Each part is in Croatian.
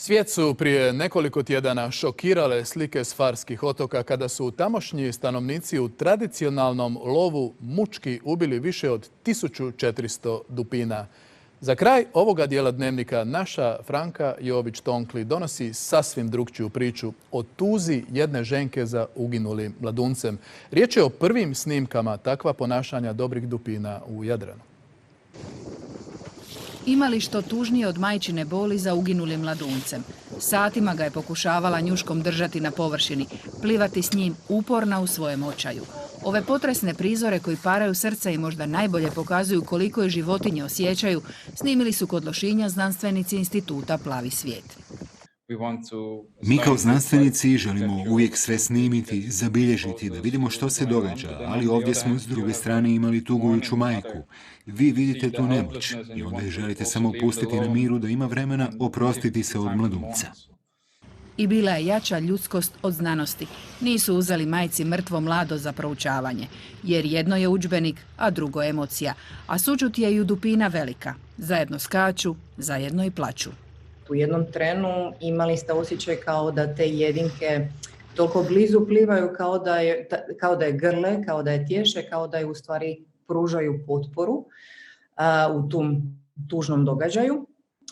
Svijet su prije nekoliko tjedana šokirale slike s Farskih otoka kada su tamošnji stanovnici u tradicionalnom lovu mučki ubili više od 1400 dupina. Za kraj ovoga dijela dnevnika naša Franka Jović-Tonkli donosi sasvim drukčiju priču o tuzi jedne ženke za uginulim mladuncem. Riječ je o prvim snimkama takva ponašanja dobrih dupina u Jadranu. Ima li što tužnije od majčine boli za uginulim mladuncem? Satima ga je pokušavala njuškom držati na površini, plivati s njim uporna u svojem očaju. Ove potresne prizore koji paraju srce i možda najbolje pokazuju koliko je životinje osjećaju, snimili su kod Lošinja znanstvenici instituta Plavi svijet. Mi kao znanstvenici želimo uvijek sve snimiti, zabilježiti, da vidimo što se događa, ali ovdje smo s druge strane imali tugujuću majku. Vi vidite tu nemoć i onda je želite samo pustiti na miru da ima vremena oprostiti se od mladunca. I bila je jača ljudskost od znanosti. Nisu uzeli majci mrtvo mlado za proučavanje, jer jedno je udžbenik, a drugo emocija. A sućut je i u dupina velika. Zajedno skaču, zajedno i plaču. U jednom trenu imali ste osjećaj kao da te jedinke toliko blizu plivaju, kao da je grle, kao da je tješe, kao da je u stvari pružaju potporu u tom tužnom događaju.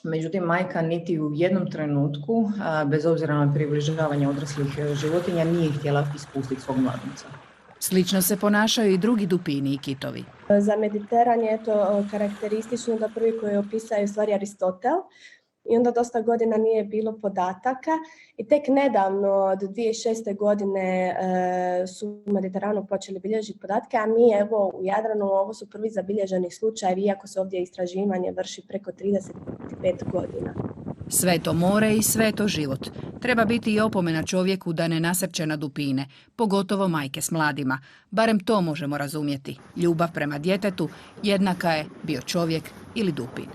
Međutim, majka niti u jednom trenutku, bez obzira na približavanje odraslih životinja, nije htjela ispustiti svog mladunca. Slično se ponašaju i drugi dupini i kitovi. Za Mediteran je to karakteristično da prvi koji opisao je u stvari Aristotel. I onda dosta godina nije bilo podataka i tek nedavno od 2006. godine su u Mediteranu počeli bilježiti podatke, a mi evo u Jadranu ovo su prvi zabilježeni slučajevi, iako se ovdje istraživanje vrši preko 35 godina. Sve to more i sve to život. Treba biti i opomena čovjeku da ne nasrće na dupine, pogotovo majke s mladima. Barem to možemo razumjeti. Ljubav prema djetetu jednaka je bio čovjek ili dupin.